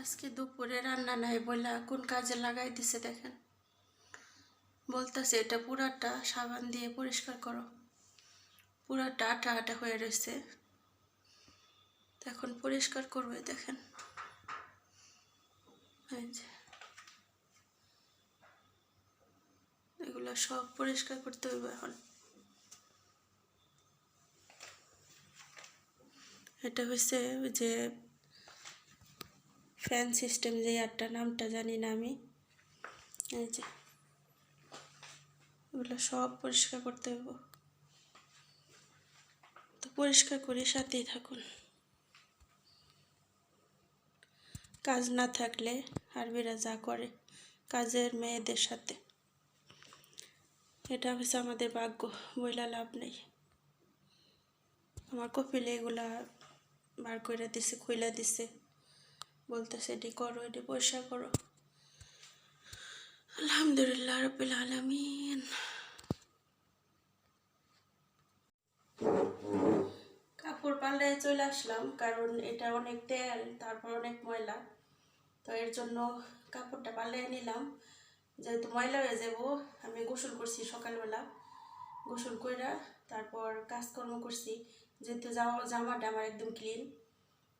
আজকে দুপুরে রান্না নাই বলে কোন কাজে লাগাই দিছে দেখেন। বলতেছে এটা পুরাটা সাবান দিয়ে পরিষ্কার করো, পুরাটা আঠা আঠা হয়ে রয়েছে, এখন পরিষ্কার করবে দেখেন। এই যে এগুলো সব পরিষ্কার করতে হইবে এখন। এটা হচ্ছে ওই যে ফ্যান সিস্টেম, যে একটা নামটা জানি না আমি। এই যে এগুলো সব পরিষ্কার করতে হইব, তো পরিষ্কার করে সাথেই থাকুন। কাজ না থাকলে আরবিরা যা করে কাজের মেয়েদের সাথে, এটা হচ্ছে আমাদের ভাগ্য, বইলা লাভ নেই। আমার কপিলে এগুলা বার করে দিছে, খুইলা দিছে, বলতেছে এটি করো, এটি পরিষ্কার করো। আলহামদুলিল্লাহ রাব্বিল আলামিন। কাপড় পাল্টায় চলে আসলাম, কারণ এটা অনেক তেল, তারপর অনেক ময়লা, তো এর জন্য কাপড়টা পাল্টায় নিলাম। যেহেতু ময়লা হয়ে যাব, আমি গোসল করছি সকালবেলা, গোসল কইরা তারপর কাজকর্ম করছি, যেহেতু জামাটা আমার একদম ক্লিন,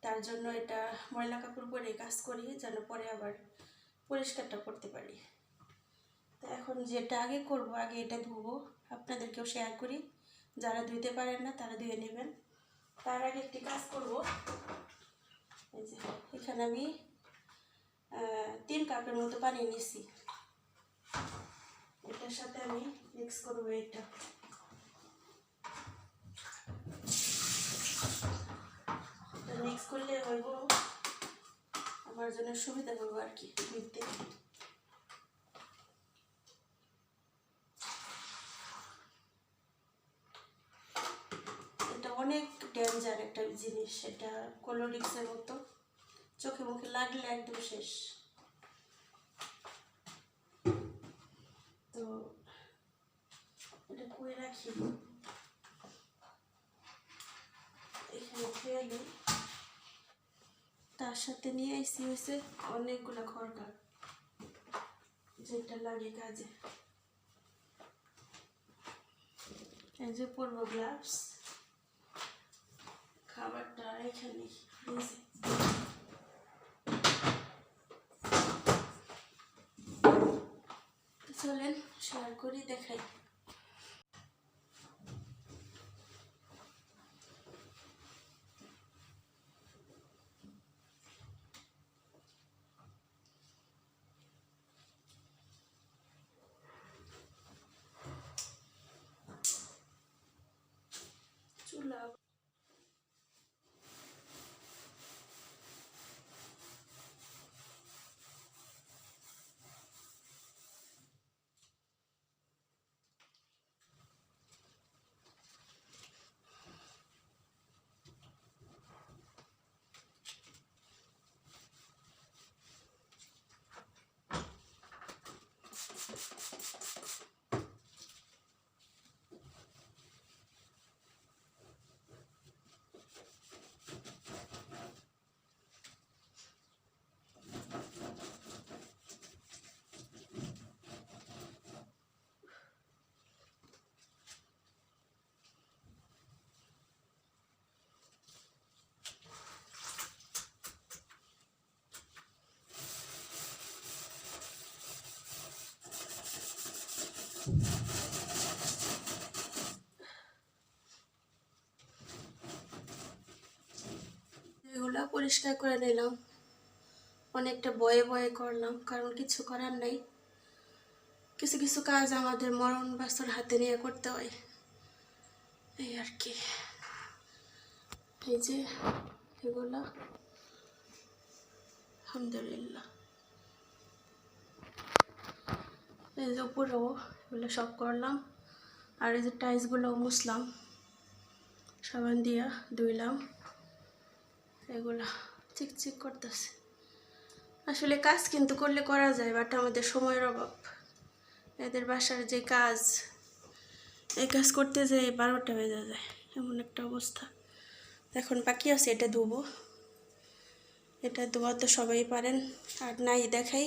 তার জন্য এটা ময়লা কাপড় পরে কাজ করি, যেন পরে আবার পরিষ্কারটা করতে পারি। তো এখন যেটা আগে করব, আগে এটা ধুবো, আপনাদেরকেও শেয়ার করি, যারা ধুইতে পারেন না তারা ধুয়ে নেবেন। তার আগে একটি কাজ করব। এই যে এখানে আমি 3 কাপের মতো পানি নিছি, এটার সাথে আমি মিক্স করবো। এটা মিক্স করলে হইব, আমার জন্য সুবিধা হইব আর কি ধুইতে। এটা অনেক ডেঞ্জার একটা জিনিস, এটা কোলোরিক্সের মতো, চোখে মুখে লাগলে একদম শেষ। তো এটা কই রাখি, এখানে ফেলি। তার সাথে নিয়ে আইসি হয়েছে অনেকগুলো খড়কা, যেটা লাগে কাজে। এই যে পরবো গ্লাভস, খাবারটা এখানে চলেন শেয়ার করি, দেখাই। চুলা এগুলো পরিষ্কার করে নিলাম, অনেকটা বয়ে বয়ে করলাম, কারণ কিছু করার নেই, কিছু কিছু কাজ আমাদের মরণ বাস্তর হাতে নিয়ে করতে হয়, এই আর কি। এই যে এগুলো আলহামদুলিল্লাহ, এই যে উপরেও এগুলো সব করলাম, আর এই যে টাইলসগুলো মুছলাম, সাবান দিয়া ধুইলাম, এগুলা চিকচিক করতেছে। আসলে কাজ কিন্তু করলে করা যায়, বাট আমাদের সময়ের অভাব। এদের বাসার যে কাজ, এই কাজ করতে যেয়ে 12টা বেজে যায়, এমন একটা অবস্থা। এখন বাকি আছে এটা ধুবো, এটা ধোয়া তো সবাই পারেন, আর নাই দেখাই।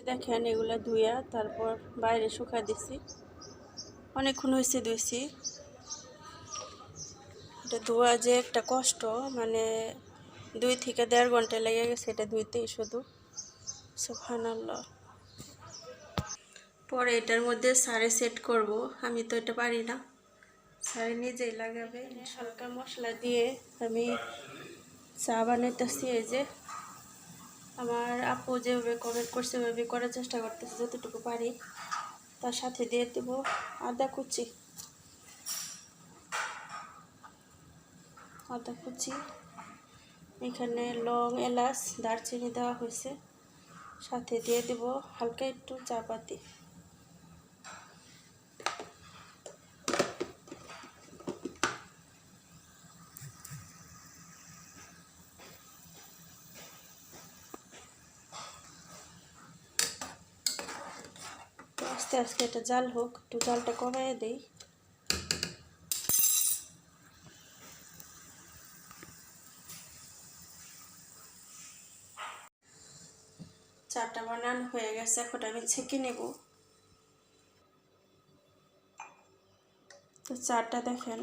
দেখেন এগুলা ধুইয়া তারপর বাইরে শুকা দিছি, অনেকক্ষণ হয়েছে ধুইছি। এটা ধোয়া যে একটা কষ্ট, মানে 2 থেকে 1.5 ঘন্টা লেগে গেছে এটা ধুইতেই শুধু। সুবহানাল্লাহ। পরে এটার মধ্যে সারে সেট করব, আমি তো এটা পারি না, সারে নিজেই লাগাবে। হালকা মশলা দিয়ে আমি চা বানাইতেছি। এই যে আমার আপু যেভাবে কমেন্ট করছে ওইভাবে করার চেষ্টা করতেছি যতটুকু পারি। তার সাথে দিয়ে দেব আদা কুচি, এখানে লং, এলাচ, দারচিনি দেওয়া হয়েছে। সাথে দিয়ে দেব হালকা একটু চা পাতি। আস্তে আস্তে এটা জাল হোক, একটু জালটা কমাইয়ে দেই। চাটা বানানো হয়ে গেছে, এখন আমি ছেঁকে নেব। তো চাটা দেখেন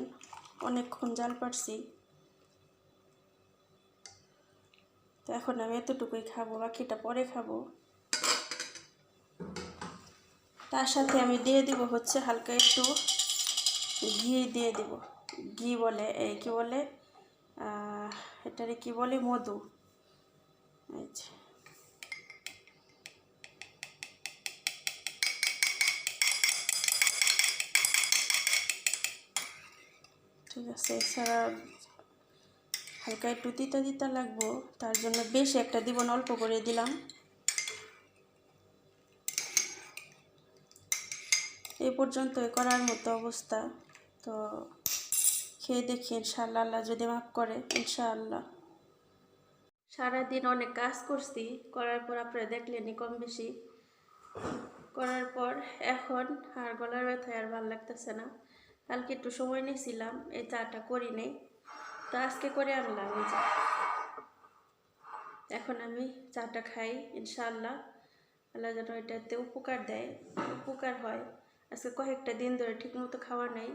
অনেকক্ষণ জাল পারছি। তো এখন আমি এতটুকুই খাবো, বাকিটা পরে খাবো। তার সাথে আমি দিয়ে দিব হচ্ছে হালকা একটু ঘি দিয়ে দিব। ঘি বলে এই কি বলে, এটারে কি বলে, মধু। আচ্ছা, ঠিক আছে। এছাড়া হালকা একটু তিতা তিতা লাগবো, তার জন্য বেশি একটা দিব না, অল্প করে দিলাম। এই পর্যন্ত করার মতো অবস্থা। তো খেয়ে দেখি ইনশাআল্লাহ, আল্লাহ যদি মাফ করে ইনশাআল্লাহ। সারাদিন অনেক কাজ করছি, করার পর আপনারা দেখলেনি কম বেশি। করার পর এখন আর গলার ব্যথায় আর ভালো লাগতেছে না। কালকে একটু সময় নিয়েছিলাম, এই চাটা করি নেই, তো আজকে করে আনলাম এই চা। এখন আমি চাটা খাই ইনশাআল্লাহ, আল্লাহ যেন এটাতে উপকার দেয়, উপকার হয়। আজকে কয়েকটা দিন ধরে ঠিকমতো খাওয়া নাই।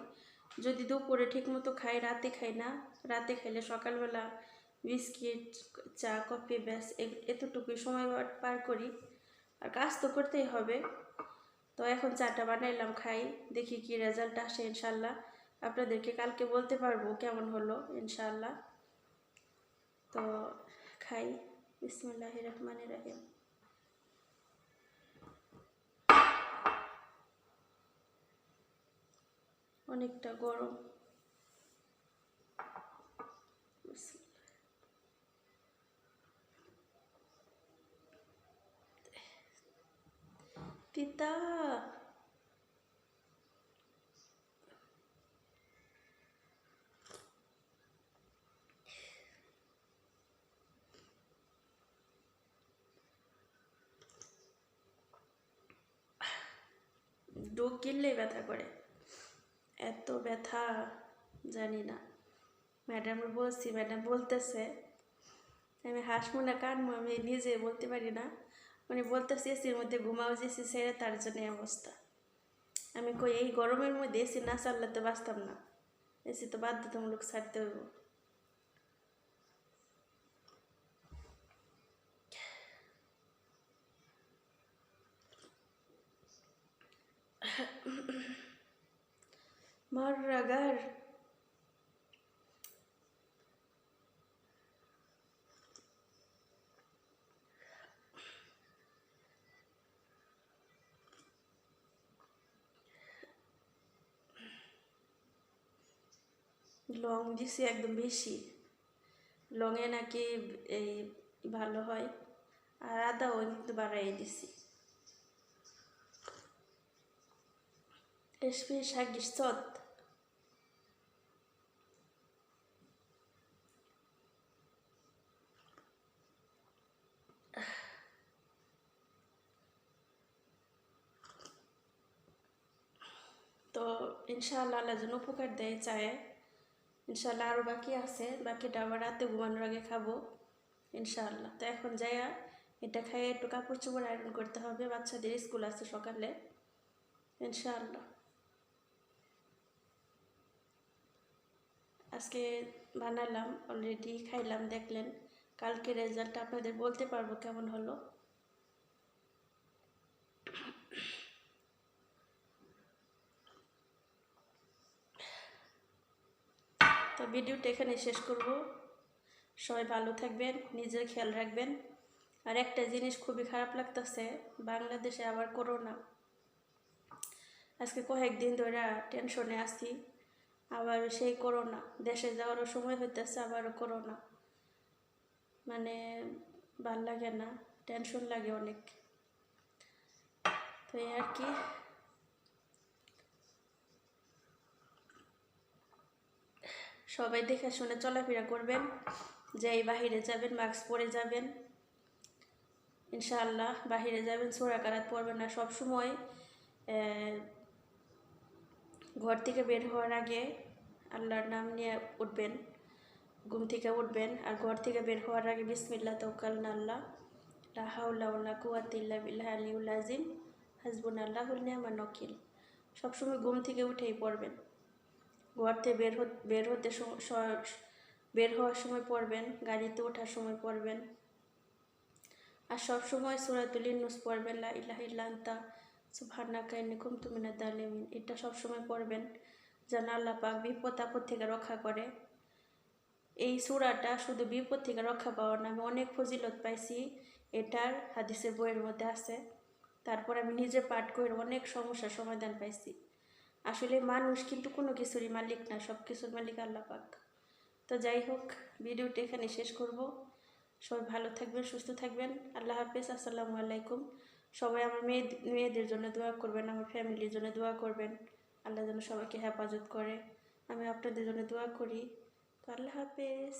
যদি দুপুরে ঠিকমতো খাই, রাতে খাই না। রাতে খাইলে সকালবেলা বিস্কিট, চা, কফি, ব্যাস এতটুকুই সময় পার করি। আর কাজ তো করতেই হবে। তো এখন চাটা বানাইলাম, খাই, দেখি কি রেজাল্ট আসে ইনশাআল্লাহ। আপনাদেরকে কালকে বলতে পারবো কেমন হলো ইনশাআল্লাহ। তো খাই। বিসমিল্লাহির রহমানির রহিম। অনেকটা গরম। তিতা। ডোক গিললেই ব্যথা করে, এত ব্যথা জানি না। ম্যাডাম বলছি, ম্যাডাম বলতেছে, আমি হাসবো না কানবো আমি নিজে বলতে পারি না। মানে বলতেছি এসির মধ্যে ঘুমাও, যেছি ছেড়ে, তার জন্য অবস্থা। আমি কই এই গরমের মধ্যে এসি না চাললে তো বাঁচতাম না, এসি তো বাধ্যতামূলক ছাড়তে হইব। मर्रा घर লং দিছি একদম বেশি, লংয়ে নাকি এই ভালো হয়, আর আদাও কিন্তু বাড়াই দিছি। Ich bin gestott. তো ইনশাআল্লাহ আল্লাহ যেন উপকার দেয় চায়, ইনশাআল্লাহ আরও বাকি আছে, বাকিটা আবার রাতে ঘুমানোর আগে খাবো ইনশাআল্লাহ। তো এখন যাইয়া এটা খাইয়ে একটু কাপড় চোপড় আয়রন করতে হবে, বাচ্চাদের স্কুল আছে সকালে ইনশাআল্লাহ। আজকে বানালাম, অলরেডি খাইলাম, দেখলেন। কালকে রেজাল্ট আপনাদের বলতে পারবো কেমন হলো। তো ভিডিওটা এখানে শেষ করব। সবাই ভালো থাকবেন, নিজের খেয়াল রাখবেন। আর একটা জিনিস খুবই খারাপ লাগতেছে, বাংলাদেশে আবার করোনা। আজকে কয়েকদিন ধরে টেনশনে আছি, আবার সেই করোনা, দেশে যাওয়ারও সময় হইতেছে, আবারও করোনা। মানে ভাল লাগে না, টেনশন লাগে অনেক। তো এই আর কি, সবাই দেখে শুনে চলাফেরা করবেন, যেই বাহিরে যাবেন মাস্ক পরে যাবেন ইনশাআল্লাহ। বাহিরে যাবেন সূরা কারাত পড়বেন না, সবসময় ঘর থেকে বের হওয়ার আগে আল্লাহর নাম নিয়ে উঠবেন, ঘুম থেকে উঠবেন, আর ঘর থেকে বের হওয়ার আগে বিসমিল্লাহ তাওয়াক্কালনা আল্লাহ লা হাওলা ওয়ালা কুওয়াতা ইল্লা বিল্লাহিল আলিয়্যিল আযীম হাসবুনাল্লাহু ওয়া নি'মাল ওয়াকিল। সবসময় ঘুম থেকে উঠেই পড়বেন। ঘর থেকে বের হওয়ার সময় পড়বেন, গাড়িতে ওঠার সময় পড়বেন, আর সবসময় সূরাতুল ইউনূস পড়বেন, লা ইলাহা ইল্লা আনতা সুবহানাকা ইন্নী কুনতু মিনাজ জালিমিন। এটা সবসময় পড়বেন যেন আল্লাহ পাক বিপদ আপদ থেকে রক্ষা করে। এই সূরাটা শুধু বিপদ থেকে রক্ষা পাওয়া না, আমি অনেক ফজিলত পাইছি, এটার হাদিসের বইয়ের মধ্যে আছে। তারপর আমি নিজে পাঠ করে অনেক সমস্যার সমাধান পাইছি। আসলে মানুষ কিন্তু কোনো কিছুরই মালিক না, সব কিছুর মালিক আল্লাহ পাক। তো যাই হোক, ভিডিওটা এখানে শেষ করব। সবাই ভালো থাকবেন, সুস্থ থাকবেন। আল্লাহ হাফেজ, আসসালামু আলাইকুম। সবাই আমার মেয়েদের জন্য দোয়া করবেন, আমার ফ্যামিলির জন্য দোয়া করবেন, আল্লাহ যেন সবাইকে হেফাজত করে। আমি আপনাদের জন্য দোয়া করি। তো আল্লাহ হাফেজ।